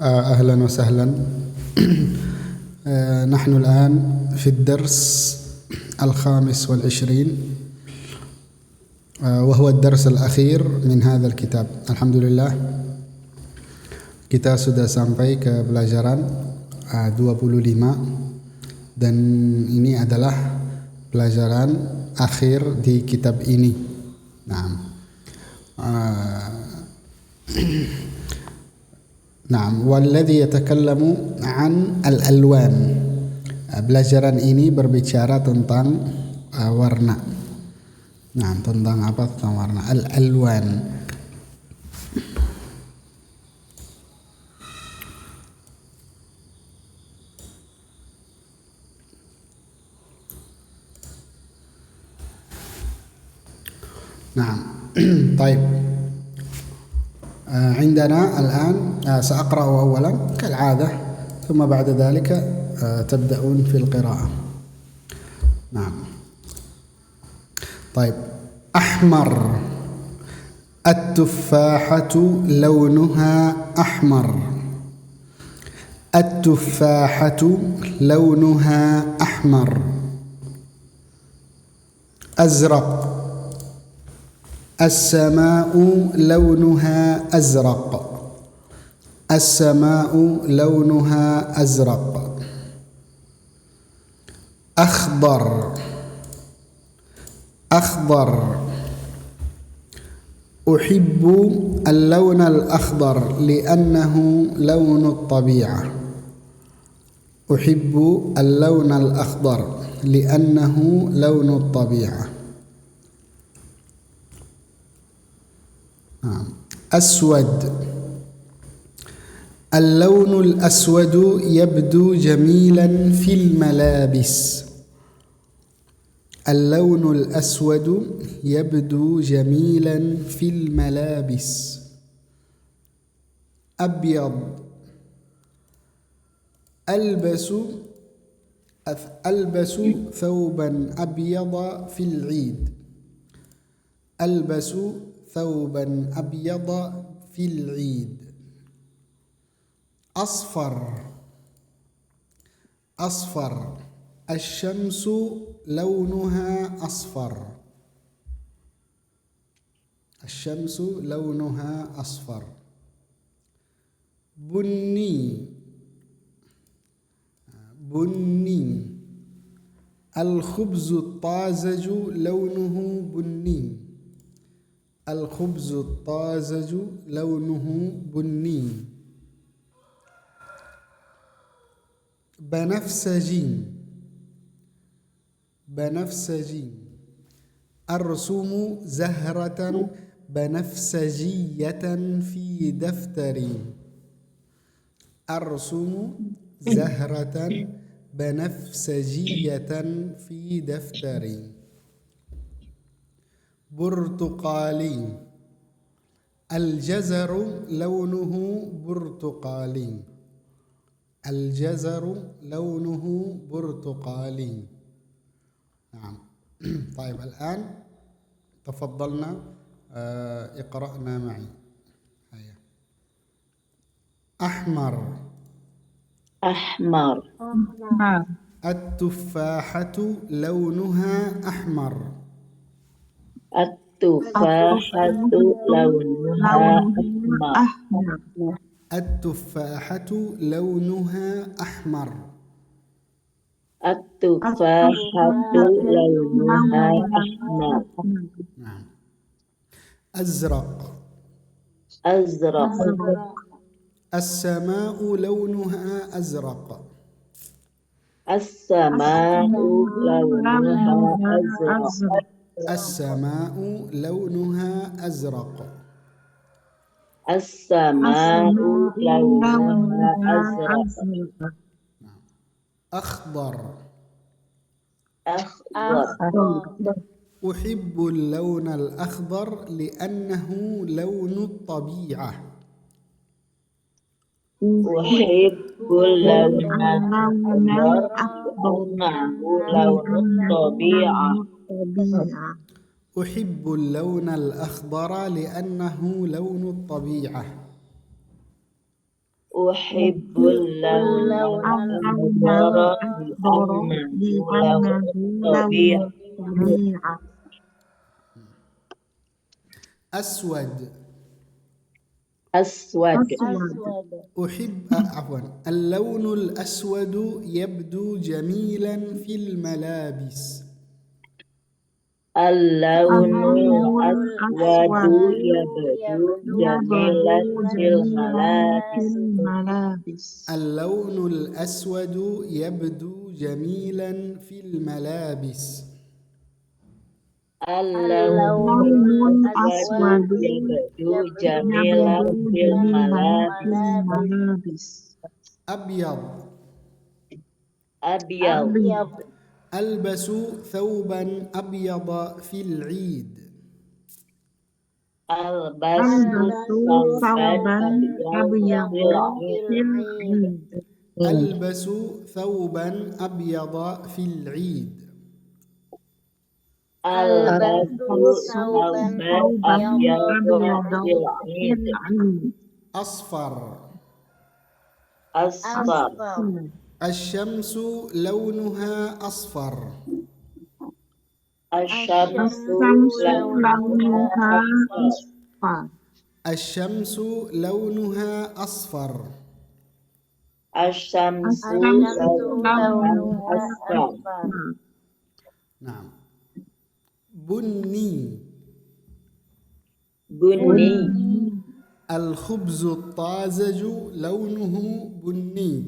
أهلا وسهلا. نحن الآن في الدرس 25 وهو الدرس الأخير من هذا الكتاب. Alhamdulillah, kita sudah sampai ke pelajaran 25 dan ini adalah pelajaran akhir di kitab ini. Naam, walladhi yatakallamu an al-alwan. Pelajaran ini berbicara tentang warna. Nah, tentang apa? Tentang warna. Al-alwan. Nah, baik. عندنا الآن سأقرأ أولا كالعادة ثم بعد ذلك تبدأون في القراءة. نعم. طيب. أحمر. التفاحة لونها أحمر. التفاحة لونها أحمر. أزرق. السماء لونها أزرق. السماء لونها أزرق. أخضر. أخضر. أحب اللون الأخضر لأنه لون الطبيعة. أحب اللون الأخضر لأنه لون الطبيعة. أسود. اللون الأسود يبدو جميلا في الملابس. اللون الأسود يبدو جميلا في الملابس. أبيض. ألبس ثوبا أبيض في العيد. ألبس ثوبا أبيض في العيد. أصفر. أصفر. الشمس لونها أصفر. الشمس لونها أصفر. بني. بني. الخبز الطازج لونه بني. الخبز الطازج لونه بني. بنفسجي. بنفسجي. أرسم زهرة بنفسجية في دفتري. أرسم زهرة بنفسجية في دفتري. برتقالي. الجزر لونه برتقالي. الجزر لونه برتقالي. نعم. طيب الآن تفضلنا اقرأنا معي. هيا. أحمر. أحمر. التفاحة لونها أحمر. التفاحة لونها أحمر. التفاحة لونها أحمر. التفاحة لونها أحمر. نعم. أزرق. أزرق. السماء لونها أزرق. السماء لونها أزرق. السماء لونها أزرق. السماء لونها أزرق. أخضر. أخضر. أحب اللون الأخضر لأنه لون الطبيعة. أحب اللون الأخضر لأنه لون الطبيعة. أحب اللون الأخضر لأنه لون الطبيعة. أحب اللون الأخضر لأنه لون الطبيعة. أسود. أسود. عفوا، اللون الأسود يبدو جميلا في الملابس. اللون الأسود يبدو جميلا في الملابس. اللون الأسود يبدو جميلا في الملابس. اللون الأسود يبدو جميلا في الملابس. أبيض. أبيض. ألبس ثوبا أبيض في العيد. ألبس ثوبا أبيض في العيد. ألبس ثوبا أبيض في العيد. ألبس ثوبا أبيض في العيد. أصفر. أصفر. الشمس لونها أصفر. الشمس لونها أصفر. الشمس لونها أصفر. الشمس لونها أصفر. نعم. بني. بني. الخبز الطازج لونه بني.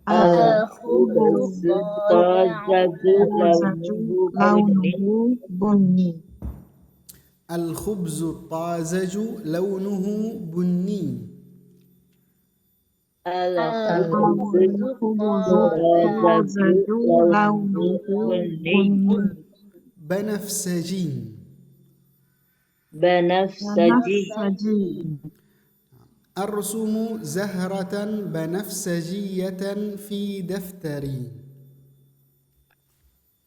الخبز الطازج لونه بني. الخبز الطازج لونه بني. الخبز الطازج لونه بني. بنفسجي. بنفسجي. أرسم زهرة بنفسجية في دفتري.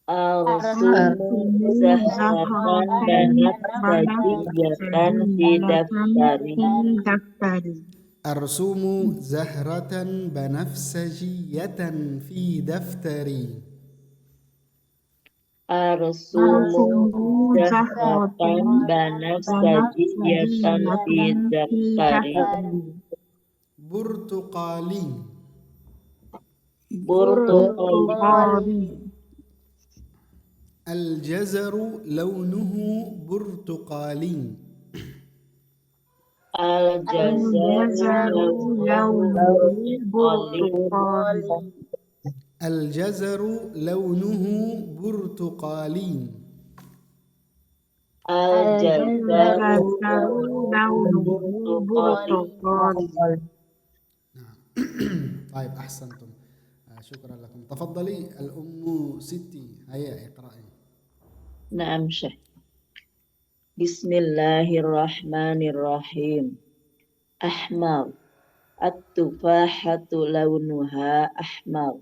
أرسم زهرة بنفسجية في دفتري. أرسم زهرة بنفسجية في دفتري. أرسم زهرة بنفسجية في دفتري. برتقالي. برتقالي. الجزر لونه برتقالي. الجزر لونه برتقالي. الجزر لونه برتقالي. الجزر لونه برتقالي. نعم. طيب أحسنتم، شكرا لكم. تفضلي الأم ستي، هيا اقرأي. نعم شيخ. بسم الله الرحمن الرحيم. أحمر. التفاحة لونها أحمر.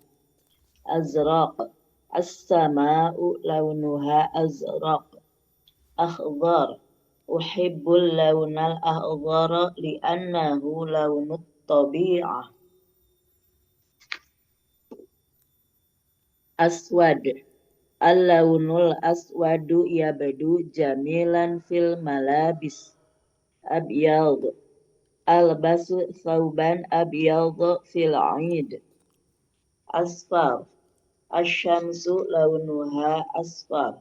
أزرق. السماء لونها أزرق. أخضر. أحب اللون الأخضر لأنه لون الطبيعة. أسود. اللون الأسود يبدو جميلا في الملابس. أبيض. ألبس ثوبا أبيض في العيد. أصفر. الشمس لونها أصفر.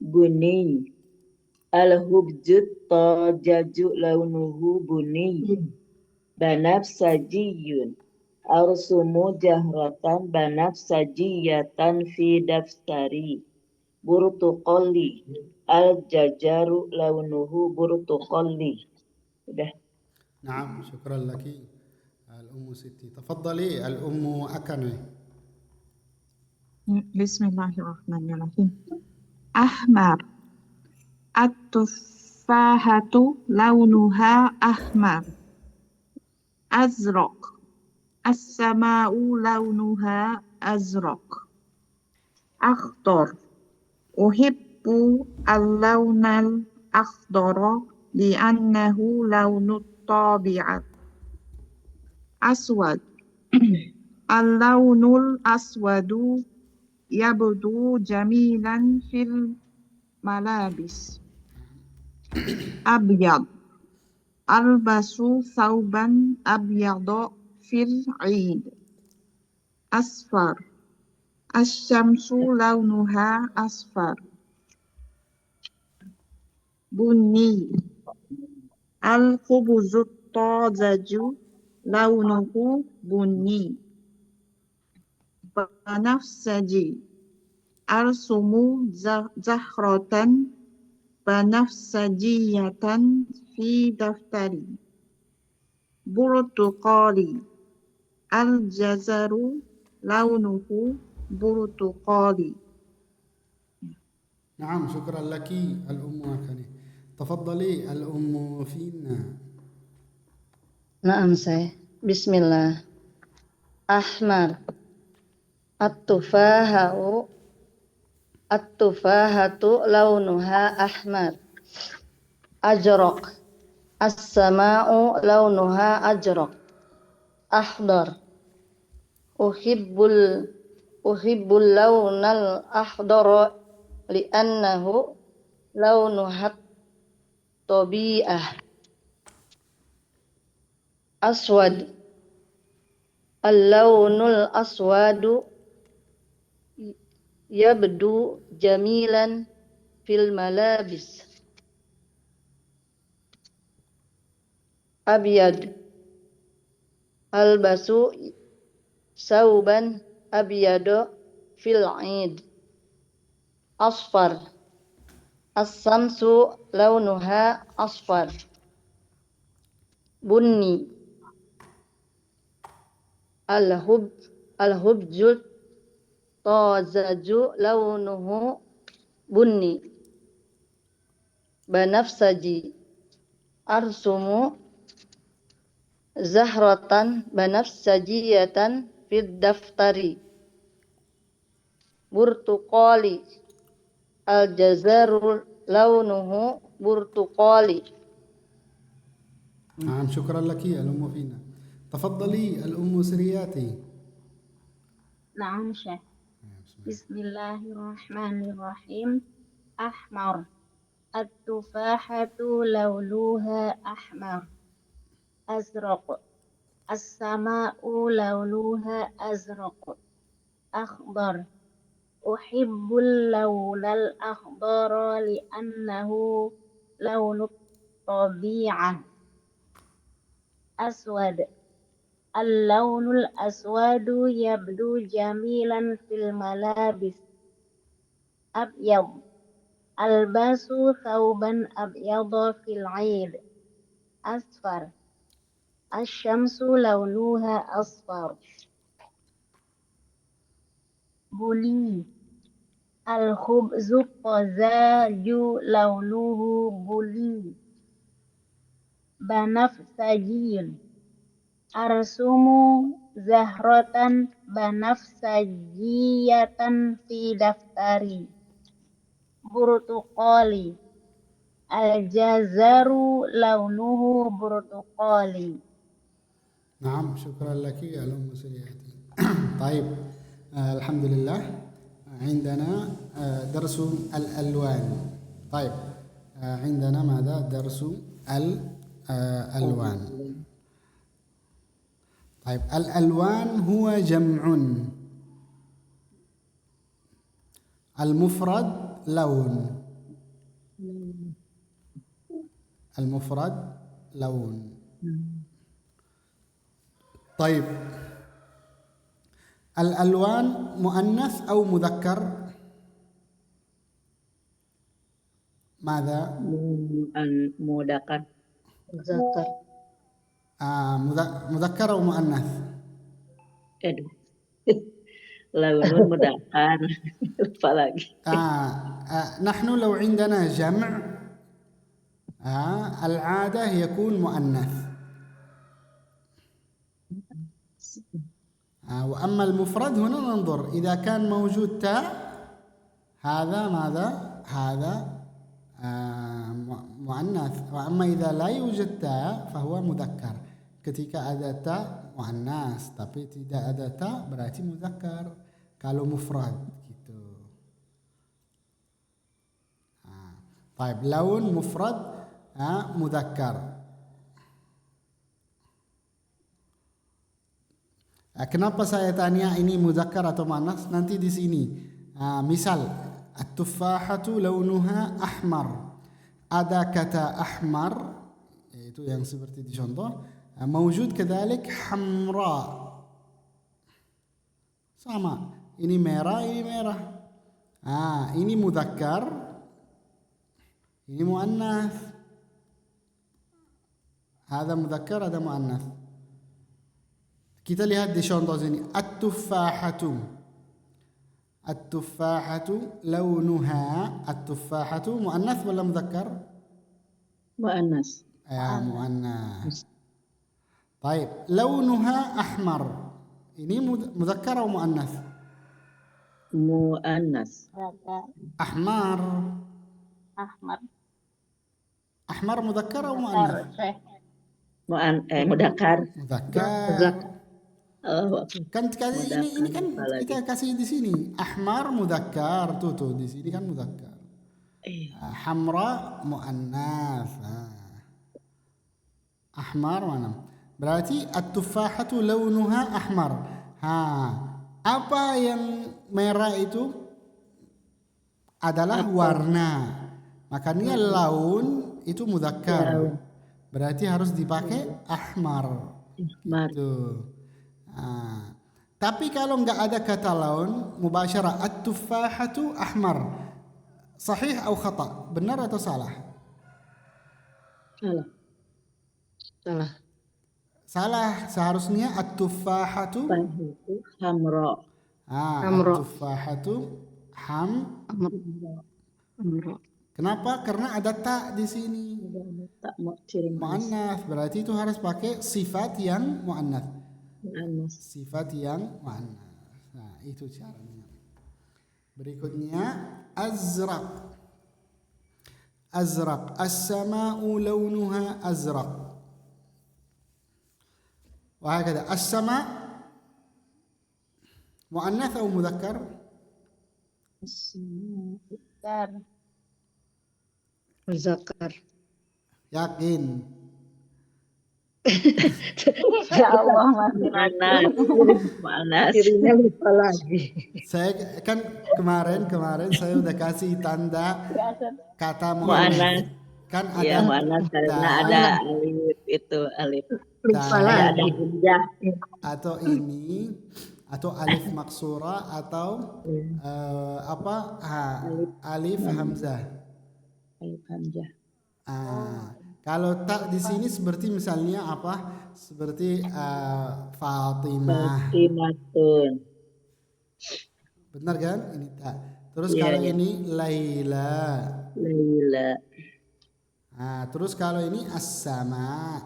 بني. الخبز الطازج لونه بني. بنفسجي. أرسم زهرة بنفسجية في دفتري. برتقالي. الشجر لونه برتقالي. نعم، شكرا لك الأم ستي. تفضلي الأم أكنة. بسم الله الرحمن الرحيم. أحمر. التفاحة لونها أحمر. أزرق. السماء لونها أزرق. أخضر. أحب اللون الأخضر لأنه لون الطبيعة. أسود اللون الأسود يبدو جميلا في الملابس. أبيض ألبس ثوبا أبيض في العيد. أصفر الشمس لونها أصفر. بني الخبز الطازج لونه بني. بنفسجي أرسم زهرة بنفسجية في دفتري. برتقالي الجزر لونه برتقالي. نعم، شكرا لك الأم أكني. تفضلي الأم فينا. نعم saya. Bismillah. Ahmar. At-tufahatu launuha ahmar. Ajraq. As-sama'u launuha ajraq. Akhdar. Uhibbul lawnal akhdara li'annahu launuhat tabi'ah. Aswad al-lawnul aswadu yabdu jamilan fil malabis. Abyad albasu sauban abyado fil Eid. Asfar as-samsu launuha asfar. Bunni al-hubjul tazaju launuhu bunni. Banafsaji arsumu zahratan banafsajiyatan fid daftari. Burtuqali al-jazaru launuhu burtuqali. نعم، شكرا لك الأم فينا. تفضلي الأم سرياتي. نعم شيخ. بسم الله الرحمن الرحيم. أحمر التفاحة لونها أحمر. أزرق السماء لونها أزرق. أخضر أحب اللون الأخضر لأنه لون الطبيعة. أسود اللون الأسود يبدو جميلا في الملابس. أبيض ألبس ثوبا أبيض في العيد. أصفر الشمس لونها أصفر. بني الخبز الطازج لونه بني. بنفسجي أرسم زهرة بنفسجية في دفتري. برتقالي الجزر لونه برتقالي. نعم، شكرا لك الأم سرياتي. طيب، الحمد لله. عندنا درس الألوان. طيب، عندنا ماذا؟ درس الألوان. طيب، الألوان هو جمع. المفرد لون. المفرد لون. طيب، الألوان مؤنث أو مذكر؟ ماذا؟ Mudzakkar. Zakar. مذكر أو مؤنث؟ Aduh. Launun mudzakkar. Lupa lagi. نحن لو عندنا جمع العادة يكون مؤنث. وأما المفرد هنا ننظر إذا كان موجود تاء، هذا ماذا؟ هذا muannath. Wa amma idza la yujad ta fahuwa mudzakkar. Ketika ada ta muannas, tapi tidak ada ta berarti mudzakkar. Kalau mufrad gitu. Baik, laun mufrad mudzakkar. Kenapa saya tanya ini mudzakkar atau muannas? Nanti di sini. Misal, at-tuffahatu launuha ahmar. Ada kata ahmar, yaitu yang seperti di contoh. Mawjud kedalik hamra. Sama. Ini merah, ini merah. Ini mudzakkar. Ini muannas. Ada mudzakkar, ada muannas. Kita lihat di contoh sini. At-tuffahatu. At-tuffahatu launuha. At-tuffahatu muannas wala mudzakkar? Muannas. Ya, muannas. Baik, launuha ahmar. Ini mudzakkar atau muannas? Muannas. Zakar. Ahmar. Ahmar. Ahmar mudzakkar atau muannas? Syekh. Mudzakkar. Mudzakkar. Oh, Kan ini kan kita kasih di sini. Ahmar mudzakkar. Tuh di sini kan mudzakkar. Hamra muannas. Ahmar mana? Berarti at-tuffahatu launuha ahmar. Apa yang merah itu adalah warna. Makanya laun itu mudzakkar. Berarti harus dipakai ahmar. Gitu. Tapi kalau enggak ada kata laun, mubasyarah at-tuffahatu ahmar. Sahih atau khata? Benar atau salah? Salah. Salah. Seharusnya at-tuffahatu Hamra. at-tuffahatu hamra. Kenapa? Karena ada ta di sini. Tak mau ciri Muannas. Berarti itu harus pakai sifat yang muannas. muannas. Sifat yang muannas. Nah, itu caranya. Berikutnya azraq. Azraq. As-sama'u launuha azraq. وهكذا السماء مؤنث أو مذكر؟ Zakar. Muzakkar. Yakin? Ya Allah, masih Muannas. Dirinya lupa lagi. Saya kan kemarin saya udah kasih tanda kata Muannas. muannas. Kan ada Iya, muannas karena ada alif itu alif. Lupa Ada lagi. hamzah. atau ini atau alif maksura atau alif hamzah. Alif hamzah. Kalau tak di sini seperti misalnya apa? Seperti Fatimah. Fatimatun. Benar kan? Ini tak. Terus Iya, kalau iya. ini Laila. Laila. Terus kalau ini As-sama.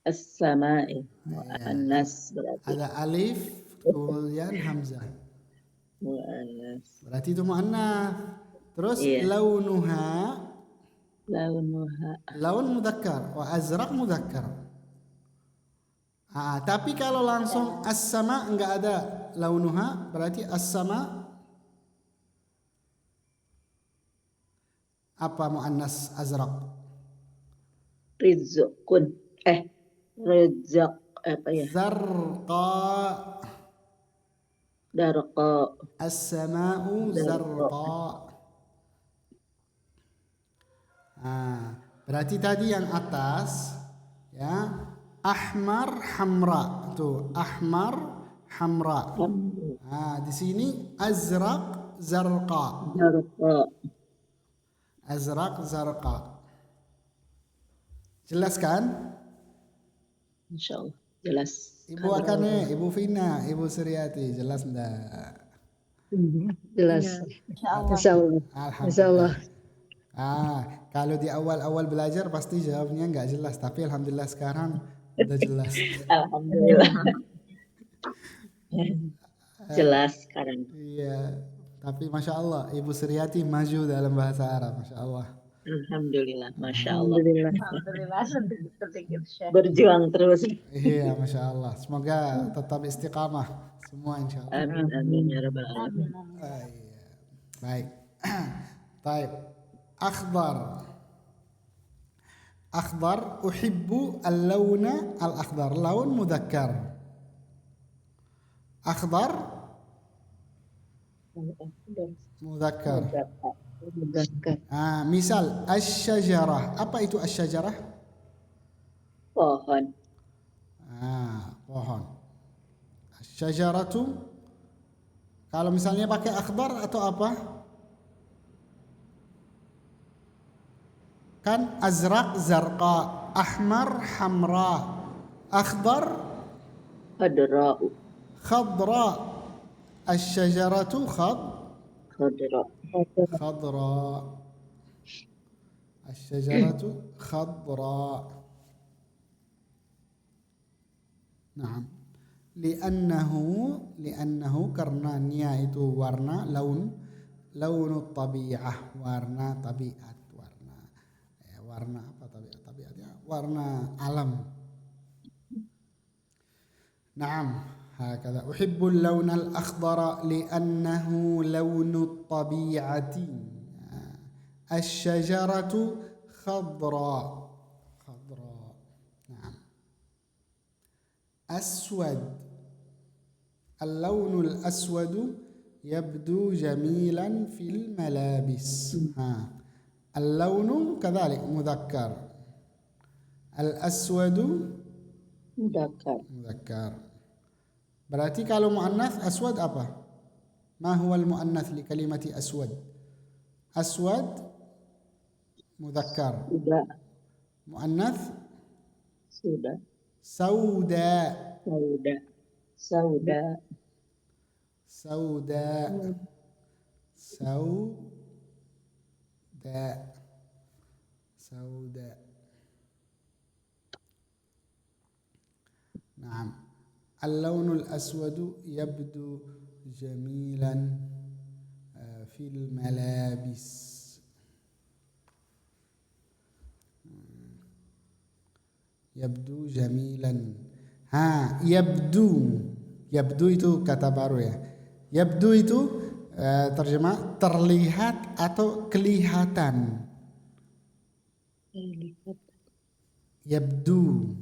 As-sama'i. Muannas berarti. Ada alif kemudian hamzah. Muannas. Berarti itu muannas. Terus Iya. launuha Launuha. laun mudzakkar wa azraq mudzakkar. Tapi kalau langsung as-sama enggak ada launuha berarti as-sama apa muannas azraq? Rizqun. Rizq apa ya? Zarqa. Darqa. As-sama'u zarqa. Berarti tadi yang atas ya ahmar hamra. Tuh, ahmar hamra. Di sini azraq zarqa. Darqa. Azraq zarqa. Jelas kan? Insyaallah jelas. Ibu Akane, Ibu Vina, Ibu Suryati, jelas enggak? Jelas. Insyaallah. Insyaallah. Insyaallah. Kalau di awal-awal belajar pasti jawabnya enggak jelas, tapi alhamdulillah sekarang udah jelas. Alhamdulillah. Jelas sekarang. Iya, tapi masya Allah Ibu Suryati maju dalam bahasa Arab, masya Allah. Alhamdulillah, Masya Allah. Alhamdulillah. Alhamdulillah sedikit Syekh. Berjuang terus. Iya, Masya Allah. Semoga tetap istiqamah semua insya Allah. Amin, amin, ya Rabbal Amin, Alamin. amin. Iya. Baik. Taib. Akhdar. Akhdar. Uhibbu al-lawna al-akhdar. Laun mudhakkar. Akhdar mudhakkar. Mudzakkar. Misal asy-syajarah. Apa itu asy-syajarah? Pohon. Pohon. Asy-syajaratu kalau misalnya pakai akhdar atau apa? Kan azraq zarqa, ahmar hamra, akhdar Khadra'u. khadra. Asy-syajaratu Khadra. khadra. Asy-syajaratu khadra. Naam. Li'annahu karena nia itu warna launu tabi'ah, warna tabiat, warna apa tabiatnya? Warna alam. Naam, hakadha. Uhibbul launal akhdara li'annahu launu tabi'ati. Asy-syajaratu khadra. Khadra. Naam. Aswad. اللون الأسود يبدو جميلا في الملابس. اللون كذلك مذكر. الأسود مذكر. Berarti kalau muannas aswad apa? Ma huwa al-muannas li kalimati aswad? Aswad mudzakkar. Sudah. Muannas Sudah. sauda. Sauda. Sauda. Sauda. Sauda. Sauda. نعم. اللون الأسود يبدو جميلا في الملابس. يبدو جميلا. Yabdu itu kata baru ya. Yabdu itu terjemah terlihat atau kelihatan. Yabdu.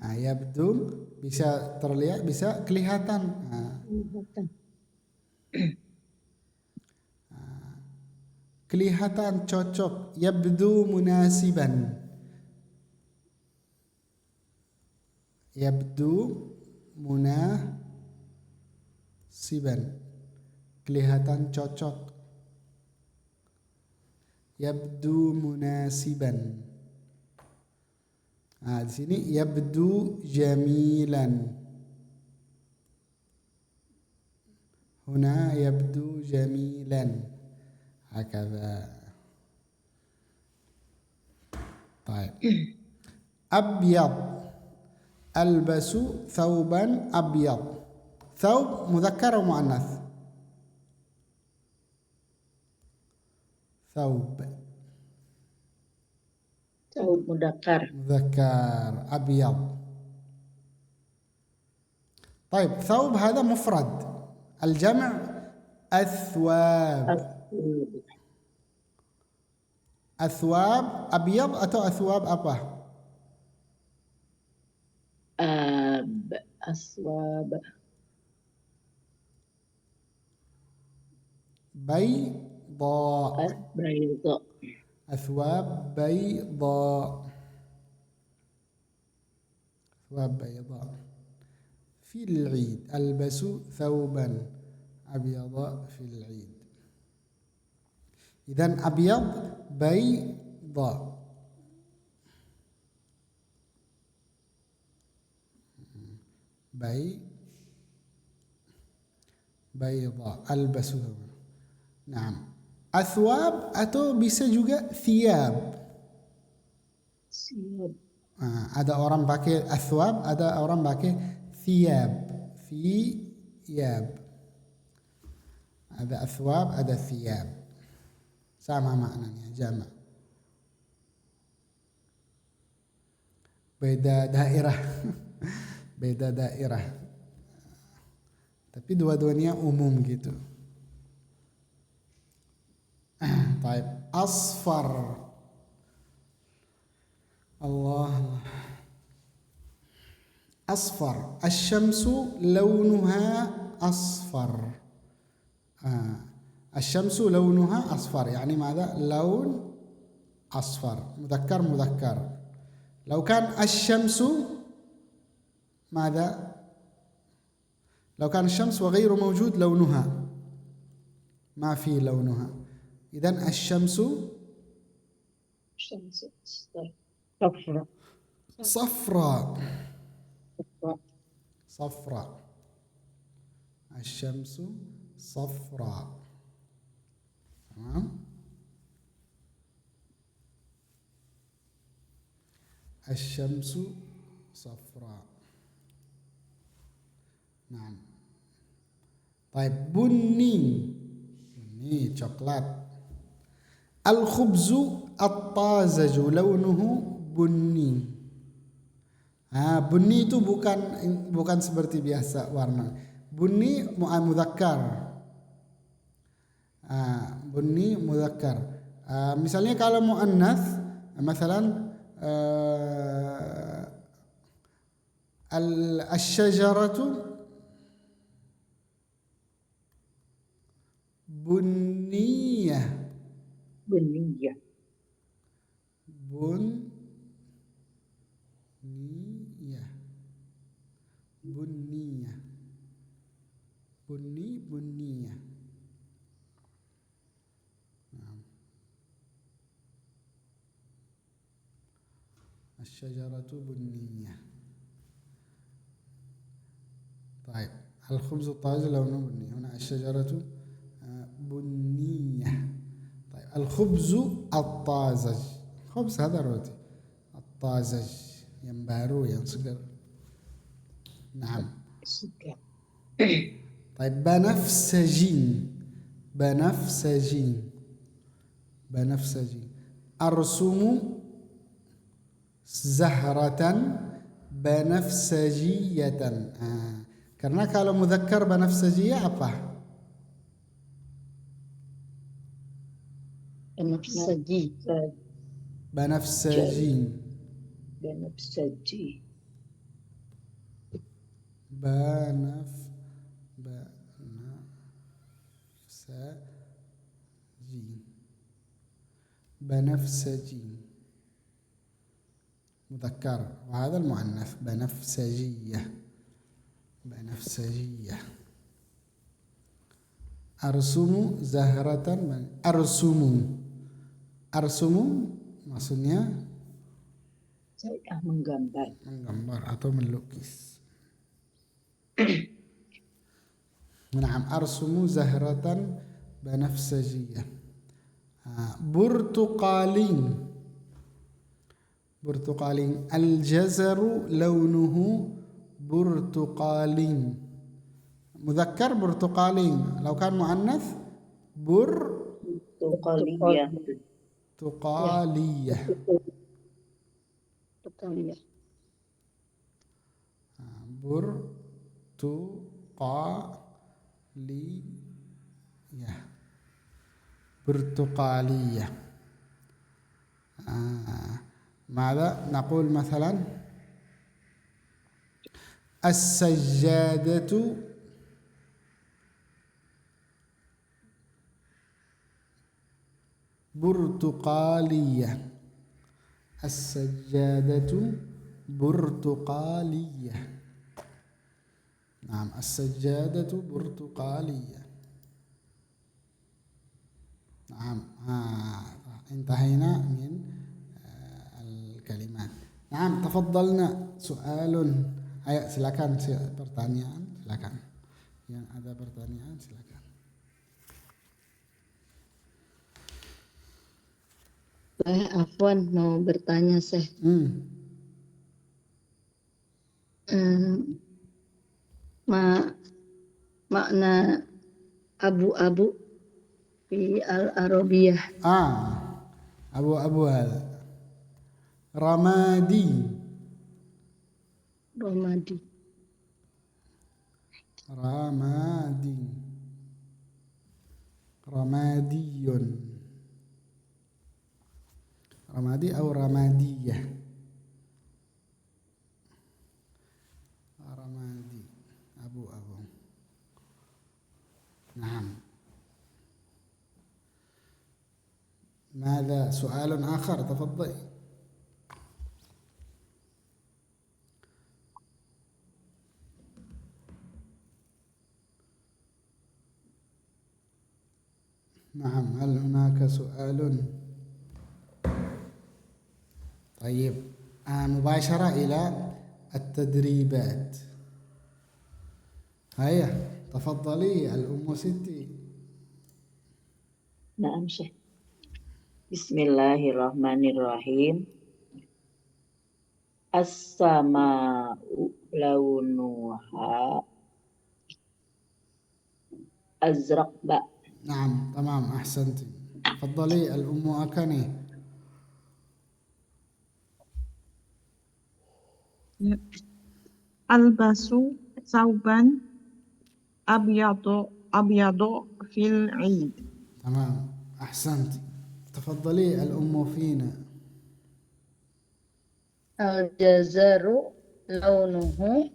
Yabdu bisa terlihat, bisa kelihatan. Kelihatan cocok. Yabdu munasiban. Yabdu munasiban. Kelihatan cocok. Yabdu munasiban. Di sini yabdu jamilan. Huna yabdu jamilan. Hakadha. Baik. Abyad. Albasu thawban abyad. Thawb mudzakkar atau muannas? Thawb. Thawb mudzakkar. مذكر أبيض. طيب ثوب هذا مفرد. الجمع أثواب. أثواب أبيض أو أثواب أبه؟ Aswab. بيضاء. Bayda. أثواب بيضاء. أثواب بيضاء. في العيد ألبس ثوبا أبيض في العيد. إذن أبيض بيضاء. بيضاء ألبس ثوبا. نعم. Athwab atau bisa juga thiyab. Ada orang pakai athwab, ada orang pakai thiyab. Thiyab. Ada athwab, ada thiyab. Sama maknanya, jamak. Beda daerah. Beda daerah. Tapi dua-duanya umum gitu. Taib. Asfar. Allah. Asfar. Asy-syamsu launuha asfar. Asy-syamsu launuha asfar. Yani ماذا؟ لون أصفر. مذكر مذكر. لو كان الشمس ماذا؟ لو كان الشمس وغير موجود لونها ما في لونها. إذن الشمس صفراء صفراء. صفراء. الشمس صفراء. تمام. الشمس صفراء. نعم. طيب بني. بني coklat. الخبز الطازج لونه بني. Bunyi itu bukan seperti biasa warna. Bunyi mudzakkar. Bunyi mudzakkar. Misalnya kalau muannats, misalan asy-syajaratu bunniyah. buniyah. Bunniyah. Bunniyah. الشجرة بنية. طيب الخبز الطازج لونه بني. هنا الشجرة بنية. طيب الخبز الطازج. خبز هذا روتي. الطازج yang baru, yang segar. نعم. طيب بنفسجي. بنفسجي. بنفسجي. أرسم zahratan banafsajiyatan. Karena kalau mudzakkar banafsajiyah apa? Banafsaji. Banafsaji. Banafsaji. Banafsaji. مذكر وهذا المؤنث بنفسجية. بنفسجية. أرسم زهرة. أرسم maksudnya Saya menggambar. menggambar atau melukis. نعم أرسم زهرة بنفسجية. برتقالي. برتقالي. الجزر لونه برتقالي. مذكر برتقالي. لو كان مؤنث Tuqaliyah. برتقالية. Tuqaliyah. برتقالية. برتقالية. ماذا نقول مثلا؟ السجادة برتقالية. السجادة برتقالية. نعم السجادة برتقالية. نعم. انتهينا من الكلمات. نعم تفضلنا. سؤال. Ayo silakan pertanyaan, silakan. Yang ada pertanyaan silakan. Saya Afwan mau bertanya, Syekh. Makna Abu-abu fi al-Arabiyah. Abu-abu hal. Ramadi. Ramadi. Ramadi. Ramadiyun. Ramadi atau Ramadiyah. Ramadi. Abu-abu. نعم. ماذا سؤال آخر تفضل. نعم هل هناك سؤال؟ طيب مباشرة إلى التدريبات. هيا تفضلي الأم ستي. Naam, Syekh. Bismillahirrahmanirrahim. As-sama'u launuha azraq ba. نعم تمام أحسنت. تفضلي الأم أكني. Albasu sauban abyadu fil Eid. تمام أحسنت. تفضلي الأم فينا. Al-jazaru launuhu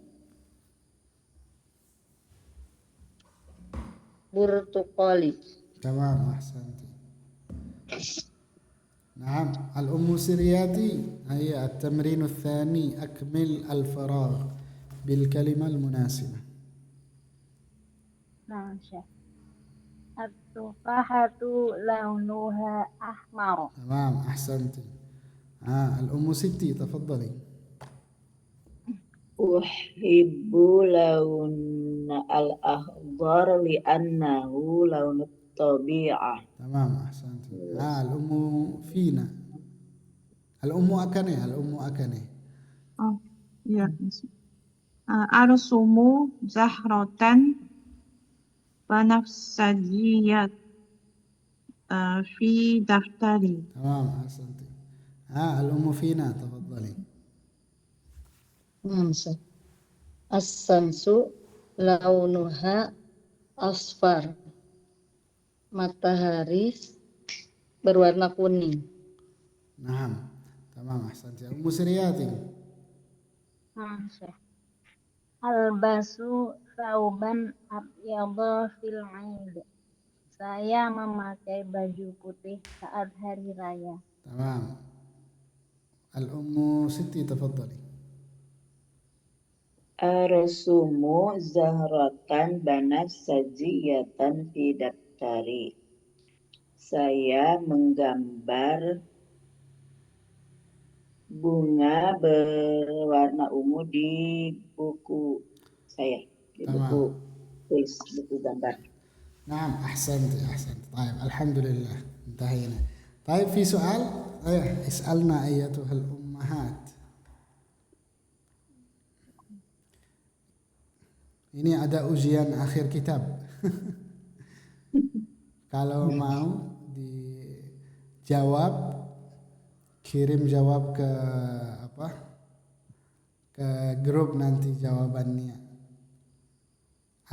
burtuqali. تمام أحسنت. نعم الأم سرياتي. هيا التمرين الثاني أكمل الفراغ بالكلمة المناسبة. نعم شيخ. التفاحة لونها أحمر. تمام أحسنت. الأم ستي تفضلي. Uhibbu laun al-akhdar li'annahu launut tabi'ah. تمام أحسنت. الأم فينا. الأم أكني. الأم أكني. Oh, ya. Arsumu zahratan banafsajiyat fi daftari. تمام أحسنت. الأم فينا تفضلي. Mamsa. As-samsu launuha asfar. Matahari berwarna kuning. نعم تمام أحسنت. الأم سرياتي. نعم شيخ. Albasu sauban abyadha fil Eid. Saya memakai baju putih saat hari raya. تمام. الأم ستي تفضلي. Arsumu zahratan banafsajiyatan fi daftari. Saya menggambar bunga berwarna ungu di buku saya, di buku tulis, buku gambar. نعم أحسنت أحسنت. طيب الحمد لله انتهينا. طيب في سؤال؟ اسألنا أيتها الأمهات. Ini ada ujian akhir kitab. Kalau mau dijawab, kirim jawab ke ke grup nanti jawabannya,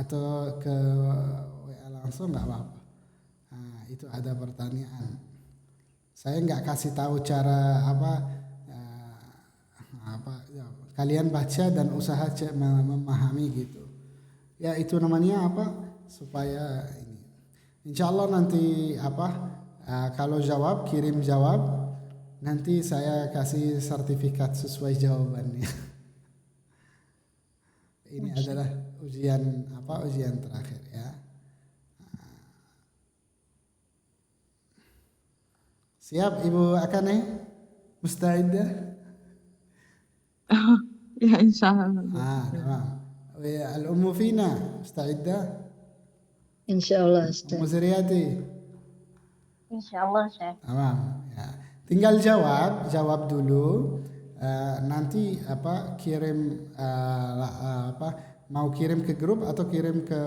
atau ke WA langsung nggak apa-apa. Itu ada pertanyaan. Saya nggak kasih tahu cara kalian baca dan usaha memahami gitu. Ya itu namanya supaya ini. Insya Allah nanti kalau jawab, kirim jawab, nanti saya kasih sertifikat sesuai jawabannya. Ini adalah ujian terakhir ya. Siap Ibu Akane? Mustaidah? Ya insyaallah. تمام. الأم فينا مستعدة؟ Insyaallah. أم زرياتي؟ Insyaallah Syekh. Tamam ya. Tinggal jawab dulu. Nanti kirim mau kirim ke grup atau kirim ke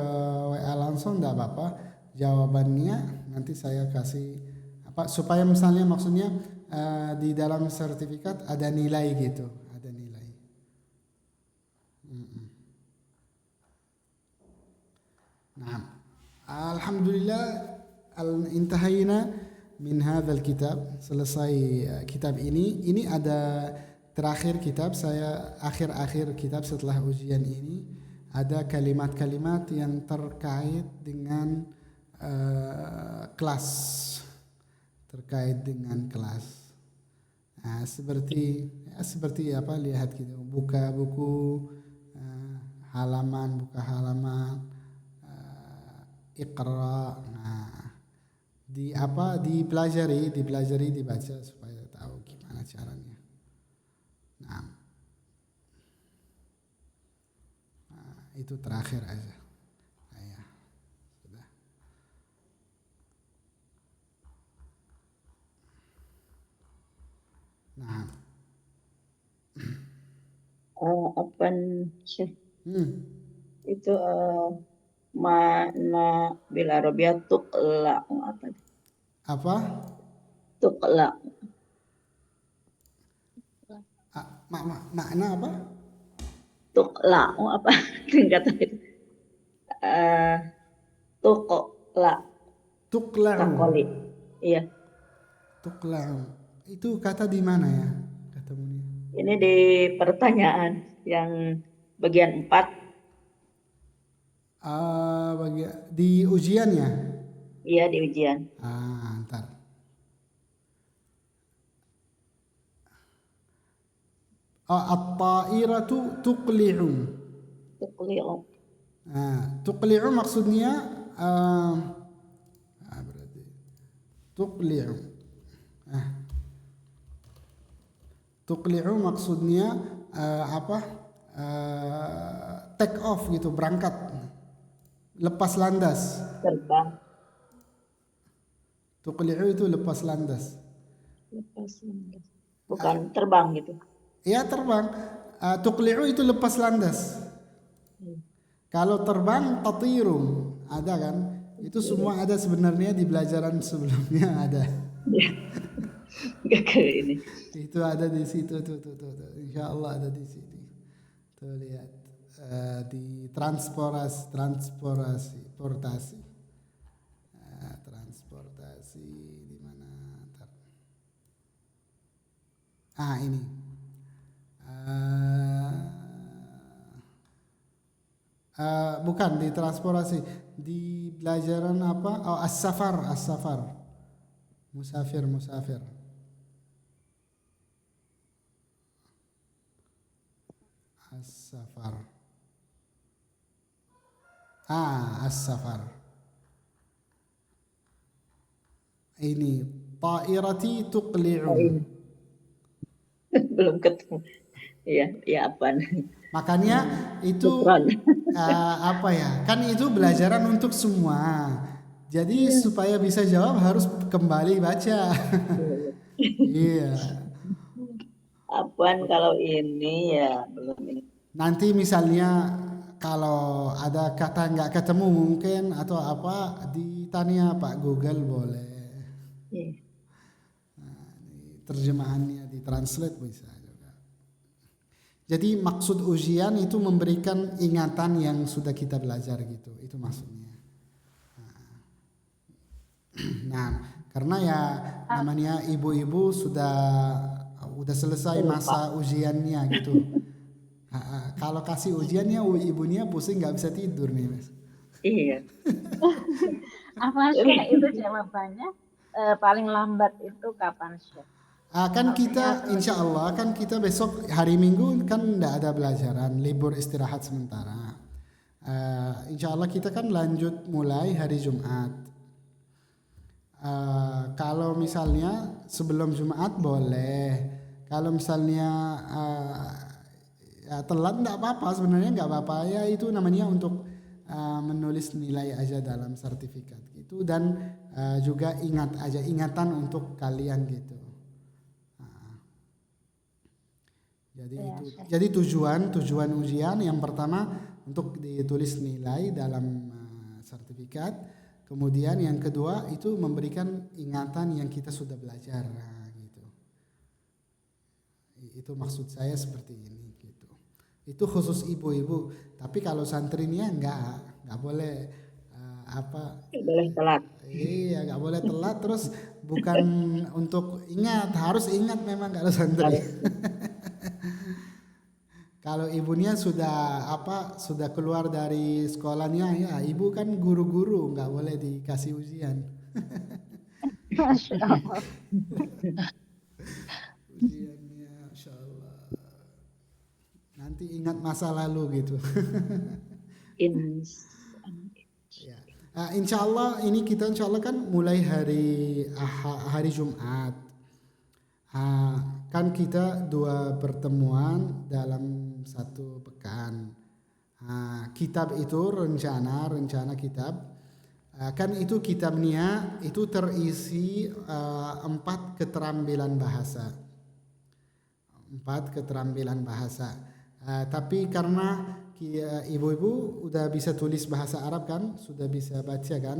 WA langsung enggak apa-apa. jawabannya nanti saya kasih apa supaya misalnya maksudnya di dalam sertifikat ada nilai gitu, ada nilai. Nah, alhamdulillah intahayna min hadzal kitab, selesai kitab ini. Ini ada terakhir kitab saya, akhir-akhir kitab setelah ujian ini ada kalimat-kalimat yang terkait dengan kelas, terkait dengan kelas. Nah, seperti apa, lihat gitu, buka buku, halaman, buka halaman, Iqra. Nah, dipelajari, dibaca supaya tahu gimana caranya. Nah, itu terakhir aja. Nah, ya, sudah. Nah, Afwan Syekh, itu makna bil Arabiyah tuqla apa? tuqla Makna apa? tuqla apa tingkatan itu tuqla Tuqla'u. takoli, iya. Tuqla'u. Itu kata di mana ya? Kata Munia. Ini di pertanyaan yang bagian 4. Di ujiannya. Iya, di ujian. Ntar. At-ta'iratu tuqli'u. Tuqli'u. Tuqli'u maksudnya berarti tuqli'u. Tuqli'u maksudnya apa? Take off gitu, berangkat. Lepas landas. Terbang. Tuqli'u itu lepas landas. Lepas landas. Bukan terbang gitu. Ya, terbang. Tuqli'u itu lepas landas. Kalau terbang tatirum, ada kan? Itu semua ada sebenarnya di pelajaran sebelumnya ada. Gak ke ini. Itu ada di situ tuh. Insya Allah ada di sini. Tuh lihat di transportasi di mana? Ini. Bukan di transportasi, di pelajaran apa? As-safar. Musafir. As-safar. As-safar. Ini ta'irati tuqli'u. Belum ketemu. Iya apa? Makanya itu apa ya? Kan itu pelajaran untuk semua. Jadi supaya bisa jawab harus kembali baca. Iya. Apaan kalau ini ya belum ini. Nanti misalnya kalau ada kata nggak ketemu mungkin atau apa, ditanya Pak Google boleh. Terjemahannya ditranslate bisa juga. Jadi maksud ujian itu memberikan ingatan yang sudah kita belajar gitu. Itu maksudnya. Nah, karena ya namanya ibu-ibu sudah selesai masa ujiannya gitu. Kalau kasih ujiannya ibunya pusing nggak bisa tidur nih, Mas. Iya. Apa sih itu jawabannya? Paling lambat itu kapan sih? Kan kita insya Allah kan kita besok hari Minggu kan nggak ada pelajaran, libur istirahat sementara. Insya Allah kita kan lanjut mulai hari Jumat. Kalau misalnya sebelum Jumat boleh. Kalau misalnya telat nggak apa-apa, sebenarnya nggak apa-apa ya, itu namanya untuk menulis nilai aja dalam sertifikat gitu, dan juga ingatan untuk kalian gitu. Jadi tujuan ujian yang pertama untuk ditulis nilai dalam sertifikat, Kemudian yang kedua itu memberikan ingatan yang kita sudah belajar. Nah, gitu. Itu maksud saya seperti ini gitu. Itu khusus ibu-ibu. Tapi kalau santrinya nggak boleh Boleh telat. Iya, nggak boleh telat. Terus bukan untuk ingat, harus ingat memang kalau santri. Kalau ibunya sudah keluar dari sekolahnya, ya ibu kan guru-guru, nggak boleh dikasih ujian. Masya Allah. Ujiannya, Masya Allah. Nanti ingat masa lalu gitu. Ya. Insya Allah ini kita insya Allah kan mulai hari Jumat. Kan kita 2 pertemuan dalam 1 pekan. Kitab itu rencana kitab. Kan itu kitabnya itu terisi 4 keterampilan bahasa. 4 keterampilan bahasa. Tapi karena ibu-ibu udah bisa tulis bahasa Arab kan, sudah bisa baca kan.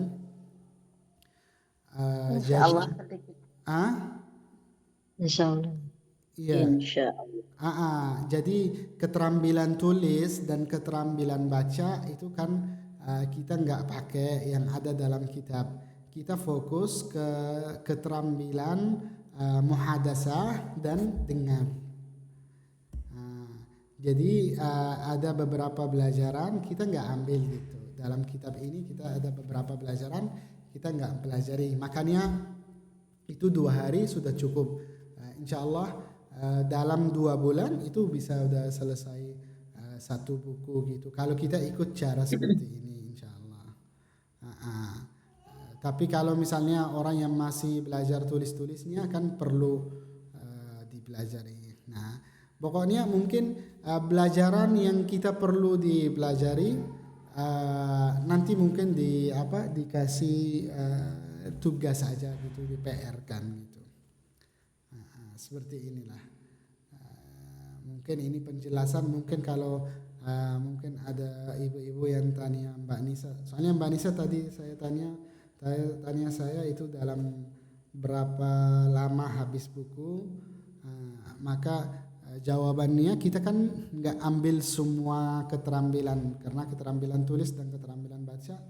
Insya Allah. Insya Allah. Iya. Insya Allah. Jadi keterampilan tulis dan keterampilan baca itu kan kita nggak pakai yang ada dalam kitab. Kita fokus ke keterampilan muhadasah dan dengar. Jadi ada beberapa pelajaran kita nggak ambil gitu. Dalam kitab ini kita ada beberapa pelajaran kita nggak pelajari. Makanya itu 2 hari sudah cukup. Insya Allah dalam 2 bulan itu bisa udah selesai 1 buku gitu. Kalau kita ikut cara seperti ini, insya Allah. Tapi kalau misalnya orang yang masih belajar tulis-tulisnya kan perlu dipelajari. Nah, pokoknya mungkin pelajaran yang kita perlu dipelajari nanti mungkin dikasih tugas aja gitu, di PR kan gitu. Seperti inilah. Mungkin ini penjelasan. Mungkin kalau mungkin ada ibu-ibu yang tanya Mbak Nisa. Soalnya Mbak Nisa tadi saya tanya saya itu dalam berapa lama habis buku. Maka jawabannya kita kan nggak ambil semua keterampilan, karena keterampilan tulis dan keterampilan baca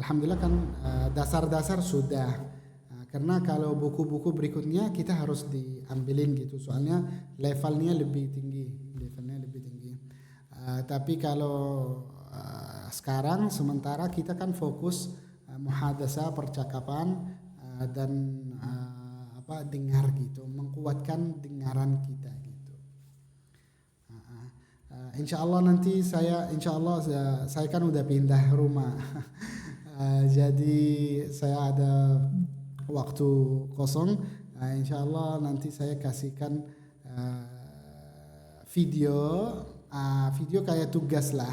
alhamdulillah kan dasar-dasar sudah. Karena kalau buku-buku berikutnya kita harus diambilin gitu, soalnya levelnya lebih tinggi. Tapi kalau sekarang sementara kita kan fokus muhadasah, percakapan dan dengar gitu, mengkuatkan dengaran kita gitu. Insya Allah nanti saya kan udah pindah rumah. Jadi saya ada waktu kosong. Insya Allah nanti saya kasihkan video kayak tugas lah,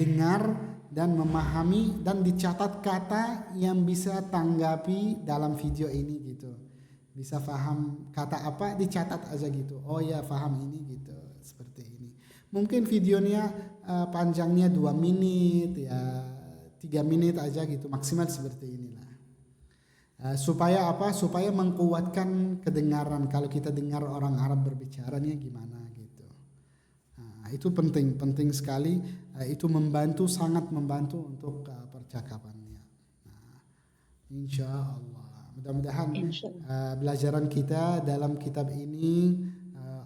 dengar dan memahami dan dicatat kata yang bisa tanggapi dalam video ini gitu. Bisa paham kata apa, dicatat aja gitu. Oh ya, paham ini gitu, seperti ini. Mungkin videonya panjangnya 2 menit ya, 3 menit aja gitu, maksimal seperti inilah. Supaya supaya mengkuatkan kedengaran. Kalau kita dengar orang Arab berbicaranya gimana gitu. Itu penting sekali. Itu sangat membantu untuk percakapannya. Insya Allah. Mudah-mudahan pelajaran kita dalam kitab ini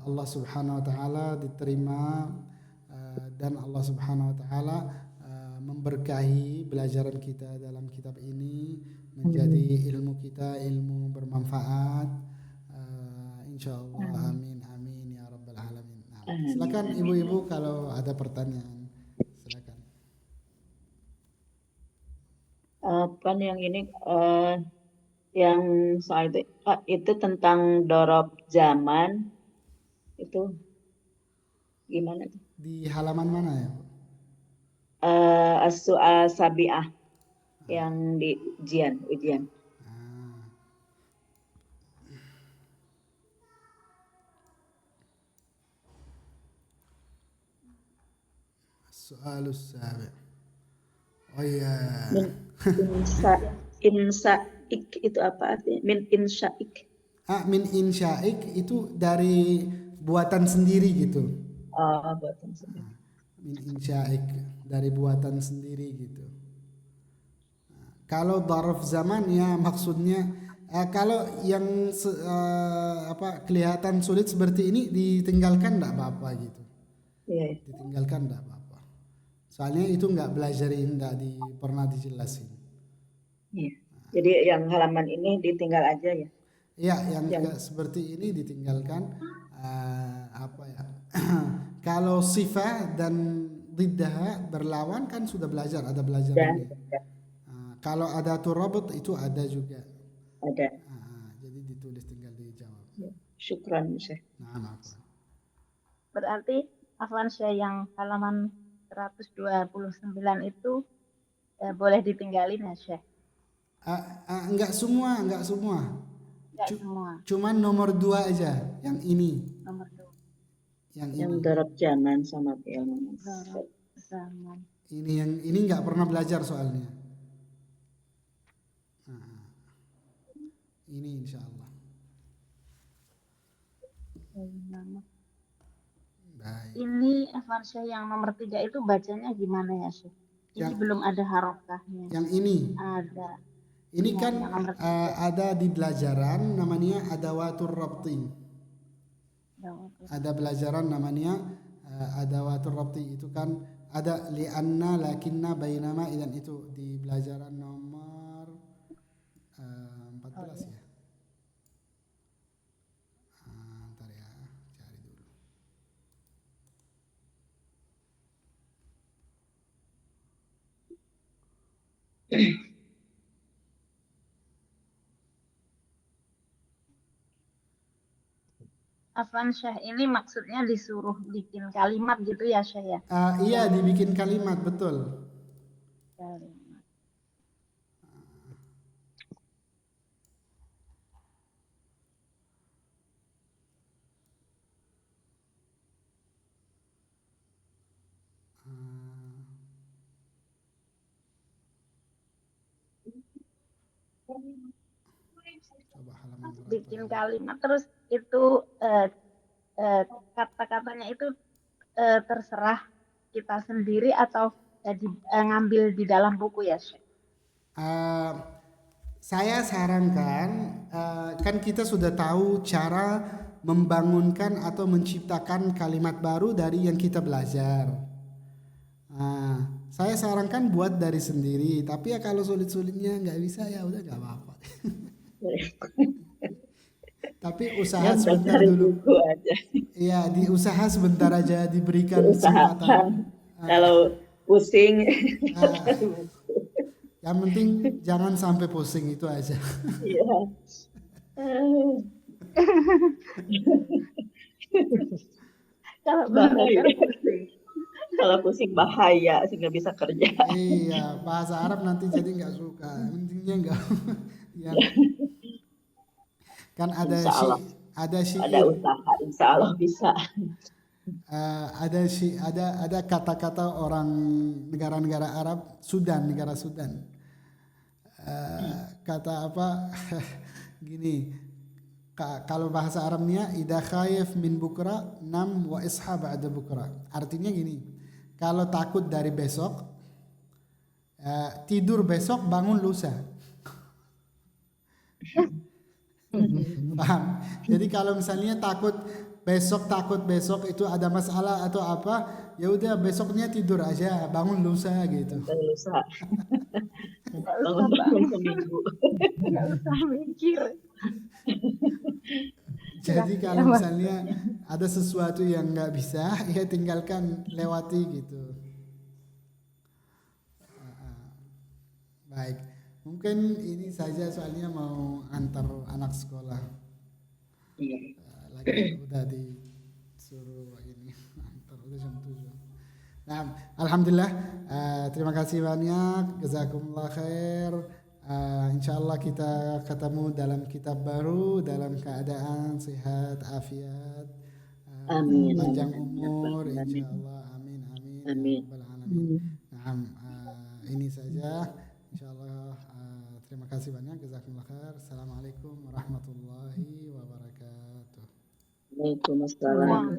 Allah Subhanahu wa taala diterima dan Allah Subhanahu wa taala memberkahi pelajaran kita dalam kitab ini, menjadi ilmu kita ilmu bermanfaat. Insyaallah. Amin amin ya rabbal alamin. Silakan ibu-ibu kalau ada pertanyaan. Silakan. Kan yang ini yang soal itu tentang dorob zaman itu gimana tuh? Di halaman mana ya? As-su'al sabi'ah yang di ujian. Soalus sabi'. Oh iya. Min insa insaik itu apa artinya? Min insaik. Min insyaik itu dari buatan sendiri gitu. Oh, buatan sendiri. Min insyaik dari buatan sendiri gitu. Kalau daraf zaman ya maksudnya kalau yang kelihatan sulit seperti ini ditinggalkan enggak apa-apa gitu. Iya. Ditinggalkan enggak apa-apa. Soalnya itu enggak belajarin, enggak pernah dijelasin. Iya. Jadi yang halaman ini ditinggal aja ya. Iya, yang seperti ini ditinggalkan. Apa ya? Kalau sifat dan diddah berlawan kan sudah belajar, ada belajarannya. Kalau ada turabut itu ada juga. Ada. Jadi ditulis tinggal dijawab. Ya. Syukran Syekh. Nah, apa? Berarti Afwan Syekh yang halaman 129 itu boleh ditinggalin ya Syekh? Enggak semua. Enggak semua. Cuman nomor 2 aja, yang ini. Nomor 2. Yang darab zaman sama yang Darab zaman. Ini enggak pernah belajar soalnya. Ini insya Allah. Baik. Ini Afwan Syekh yang nomor 3 itu bacanya gimana ya Syekh? Ini belum ada harokahnya. Yang ini? Ada. Ini kan ada di pelajaran namanya adawatur rabti. Ada pelajaran namanya adawatur rabti, itu kan ada li'anna, lakinna, bainama, idan itu di pelajaran nomor 14 ya. Ntar ya, cari dulu. Afwan Syekh ini maksudnya disuruh bikin kalimat gitu ya Syekh ya? Iya, dibikin kalimat, betul. Kalimat. Coba halaman berapa? Bikin kalimat terus itu kata-katanya itu terserah kita sendiri atau ngambil di dalam buku ya Syekh? Saya sarankan, kan kita sudah tahu cara membangunkan atau menciptakan kalimat baru dari yang kita belajar. Saya sarankan buat dari sendiri, tapi ya kalau sulit-sulitnya nggak bisa ya udah nggak apa-apa. Tapi usaha sebentar dulu. Iya, diusaha sebentar aja, diberikan kesempatan. Kalau pusing. Yang penting jangan sampai pusing, itu aja. Iya. Kalau belajar pusing. Kalau pusing bahaya, sehingga bisa kerja. Iya, bahasa Arab nanti jadi nggak suka. Intinya nggak. Ya. Kan ada syair. Ada usaha, insya Allah bisa. Ada kata-kata orang negara-negara Arab, negara Sudan. Kata apa? Gini. Kalau bahasa Arabnya idza khaif min bukra nam wa isha ba'da bukra. Artinya gini. Kalau takut dari besok, tidur besok, bangun lusa. Paham? Jadi kalau misalnya takut besok itu ada masalah atau apa, ya udah besoknya tidur aja, bangun lusa gitu. Lusa. Bangun seminggu. Nggak usah mikir. Jadi kalau misalnya ada sesuatu yang nggak bisa, ya tinggalkan, lewati gitu. Baik, mungkin ini saja soalnya mau antar anak sekolah. Iya. Lagi udah disuruh ini antar, udah jam 7. Nah, alhamdulillah, terima kasih banyak, jazakumullah khair. Insyaallah kita ketemu dalam kitab baru dalam keadaan sehat, afiat, panjang umur, insyaallah. Amin. Ya rabbal alamin. Nah, ini saja. Insyaallah terima kasih banyak. Jazakumullah khair. Assalamualaikum warahmatullahi wabarakatuh. Waalaikumsalam.